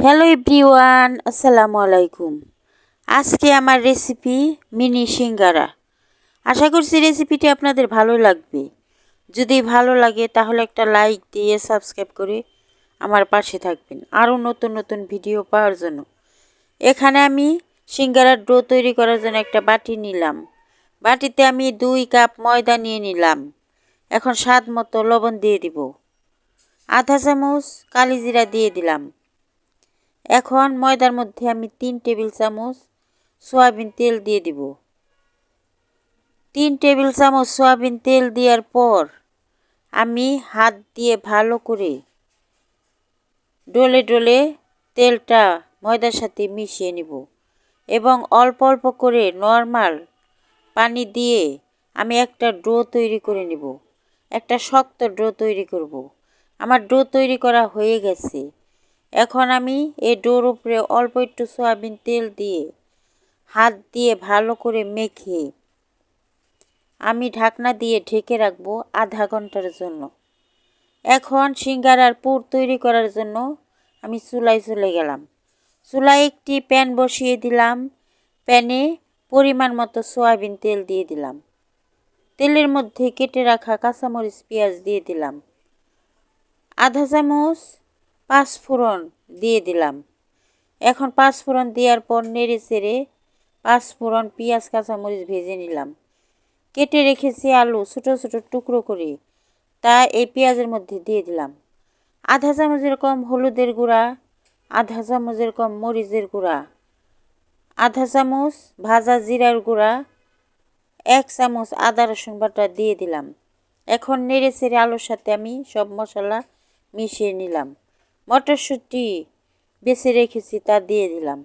Hello everyone, আসসালামু আলাইকুম। আজকে আমার রেসিপি মিনি সিঙ্গারা। আশা করছি রেসিপিটি আপনাদের ভালো লাগবে। যদি ভালো লাগে তাহলে একটা লাইক দিয়ে সাবস্ক্রাইব করে আমার পাশে থাকবেন আরও নতুন নতুন ভিডিও পাওয়ার জন্য। এখানে আমি সিঙ্গারার ডো তৈরি করার জন্য একটা বাটি নিলাম। বাটিতে আমি 2 কাপ ময়দা নিয়ে নিলাম। এখন স্বাদ মতো লবণ দিয়ে দিব। আধা চামচ কালিজিরা দিয়ে দিলাম। এখন ময়দার মধ্যে আমি 3 টেবিল চামচ সয়াবিন তেল দিয়ে দিব। 3 টেবিল চামচ সয়াবিন তেল দেওয়ার পর আমি হাত দিয়ে ভালো করে ডলে ডলে তেলটা ময়দার সাথে মিশিয়ে নিব এবং অল্প অল্প করে নরমাল পানি দিয়ে আমি একটা ডো তৈরি করে নিব। একটা শক্ত ডো তৈরি করব। আমার ডো তৈরি করা হয়ে গেছে। এখন আমি এই ডোর উপরে অল্প একটু সয়াবিন তেল দিয়ে হাত দিয়ে ভালো করে মেখে আমি ঢাকনা দিয়ে ঢেকে রাখবো আধা ঘন্টার জন্য। এখন সিঙ্গারার পুর তৈরি করার জন্য আমি চুলায় চলে গেলাম। চুলায় একটি প্যান বসিয়ে দিলাম। প্যানে পরিমাণ মতো সয়াবিন তেল দিয়ে দিলাম। তেলের মধ্যে কেটে রাখা কাঁচামরিচ পেঁয়াজ দিয়ে দিলাম। আধা চামচ পাঁচফোড়ন দিয়ে দিলাম। এখন পাঁচফোড়ন দেওয়ার পর নেড়ে চেড়ে পাঁচফোড়ন পেঁয়াজ কাঁচামরিচ ভেজে নিলাম। কেটে রেখেছি আলু ছোটো ছোটো টুকরো করে তা এই পেঁয়াজের মধ্যে দিয়ে দিলাম। আধা চামচের কম হলুদের গুঁড়া, আধা চামচের কম মরিচের গুঁড়া, আধা চামচ ভাজা জিরার গুঁড়া, 1 চামচ আদা রসুন বাটা দিয়ে দিলাম। এখন নেড়ে চেড়ে আলুর সাথে আমি সব মশলা মিশিয়ে নিলাম। মটরশুঁটি বেছে রেখেছি তা দিয়ে দিলাম।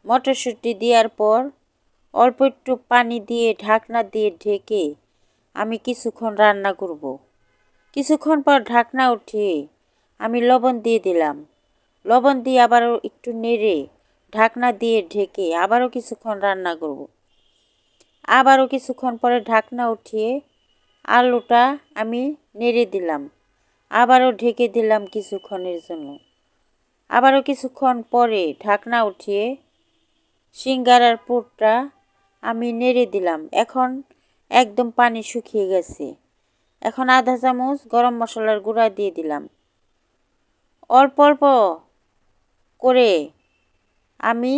মটরশুঁটি দেওয়ার পর অল্প একটু পানি দিয়ে ঢাকনা দিয়ে ঢেকে আমি কিছুক্ষণ রান্না করব। কিছুক্ষণ পর ঢাকনা উঠিয়ে আমি লবণ দিয়ে দিলাম। লবণ দিয়ে আবারও একটু নেড়ে ঢাকনা দিয়ে ঢেকে আবারও কিছুক্ষণ রান্না করব। আবারও কিছুক্ষণ পরে ঢাকনা উঠিয়ে আলুটা আমি নেড়ে দিলাম। আবারও ঢেকে দিলাম কিছুক্ষণের জন্য। আবারও কিছুক্ষণ পরে ঢাকনা উঠিয়ে সিঙ্গারার পুরটা আমি নেড়ে দিলাম। এখন একদম পানি শুকিয়ে গেছে। এখন আধা চামচ গরম মশলার গুঁড়া দিয়ে দিলাম। অল্প অল্প করে আমি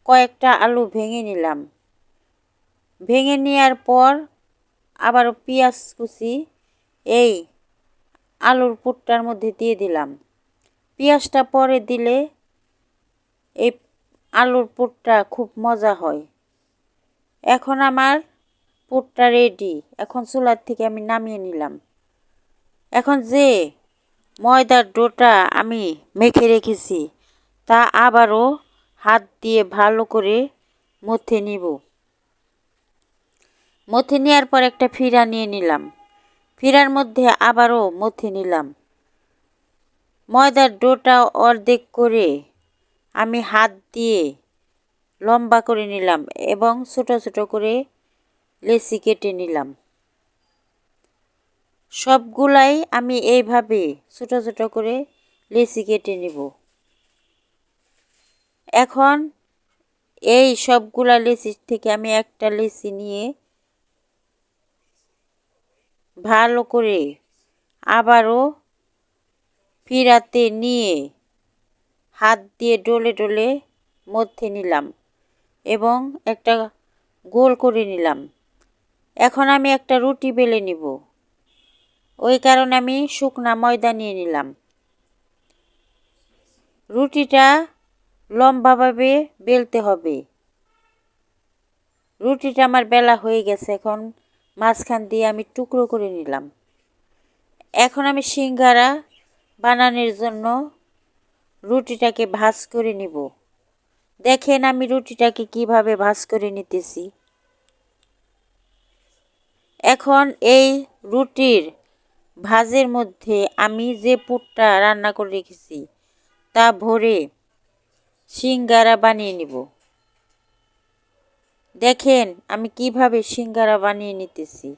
কয়েকটা আলু ভেঙে নিলাম। ভেঙে নেওয়ার পর আবারও পেঁয়াজ কুচি এই আলুর পুরটার মধ্যে দিয়ে দিলাম। পেঁয়াজটা পরে দিলে এই আলুর পুরটা খুব মজা হয়। এখন আমার পুরটা রেডি। এখন চুলার থেকে আমি নামিয়ে নিলাম। এখন যে ময়দার ডোটা আমি মেখে রেখেছি তা আবারও হাত দিয়ে ভালো করে মথে নিব। মথে নেওয়ার পর একটা ফিরা নিয়ে নিলাম। ফিরার মধ্যে আবারও মথে নিলাম। ময়দার ডোটা অর্ধেক করে আমি হাত দিয়ে লম্বা করে নিলাম এবং ছোট ছোট করে লেচি কেটে নিলাম। সবগুলাই আমি এইভাবে ছোট ছোট করে লেচি কেটে নিব। এখন এই সবগুলা লেচি থেকে আমি একটা লেচি নিয়ে ভালো করে আবারও ফিরাতে নিয়ে হাত দিয়ে ডলে ডলে মধ্যে নিলাম এবং একটা গোল করে নিলাম। এখন আমি একটা রুটি বেলে নিব। ওই কারণে আমি শুকনা ময়দা নিয়ে নিলাম। রুটিটা লম্বাভাবে বেলতে হবে। রুটিটা আমার বেলা হয়ে গেছে। এখন মাঝখান দিয়ে আমি টুকরো করে নিলাম। এখন আমি সিঙ্গারা বানানোর জন্য রুটিটাকে ভাঁজ করে নিব। দেখেন আমি রুটিটাকে কিভাবে ভাঁজ করে নিতেছি। এখন এই রুটির ভাঁজের মধ্যে আমি যে পুরটা রান্না করে রেখেছি তা ভরে সিঙ্গারা বানিয়ে নিব। দেখেন আমি কিভাবে সিঙ্গারা বানিয়ে নিতেছি।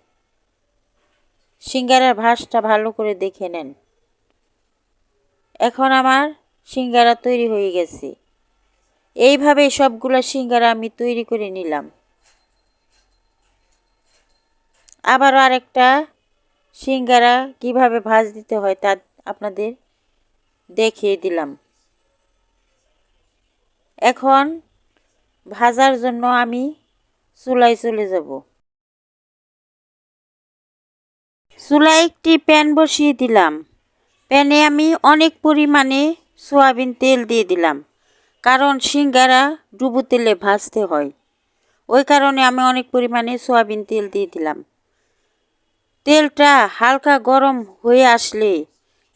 সিঙ্গারার ভাঁজটা ভালো করে দেখে নেন। এখন আমার সিঙ্গারা তৈরি হয়ে গেছে। এইভাবে সবগুলা সিঙ্গারা আমি তৈরি করে নিলাম। আবারও আরেকটা সিঙ্গারা কিভাবে ভাজ দিতে হয় তা আপনাদের দেখিয়ে দিলাম। এখন ভাজার জন্য আমি চুলায় চলে যাব। চুলায় একটি প্যান বসিয়ে দিলাম। প্যানে আমি অনেক পরিমাণে সয়াবিন তেল দিয়ে দিলাম, কারণ সিঙ্গারা ডুবো তেলে ভাজতে হয়। ওই কারণে আমি অনেক পরিমাণে সয়াবিন তেল দিয়ে দিলাম। তেলটা হালকা গরম হয়ে আসলে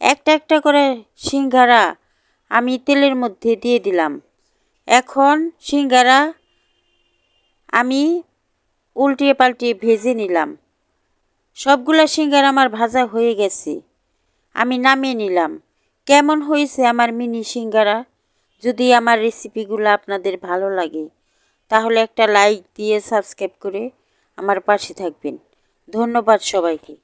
একটা একটা করে সিঙ্গারা আমি তেলের মধ্যে দিয়ে দিলাম। এখন সিঙ্গারা আমি উল্টিয়ে পাল্টিয়ে ভেজে নিলাম। সবগুলা সিঙ্গারা আমার ভাজা হয়ে গেছে, আমি নামিয়ে নিলাম। কেমন হয়েছে আমার মিনি সিঙ্গারা? যদি আমার রেসিপিগুলো আপনাদের ভালো লাগে তাহলে একটা লাইক দিয়ে সাবস্ক্রাইব করে আমার পাশে থাকবেন। ধন্যবাদ সবাইকে।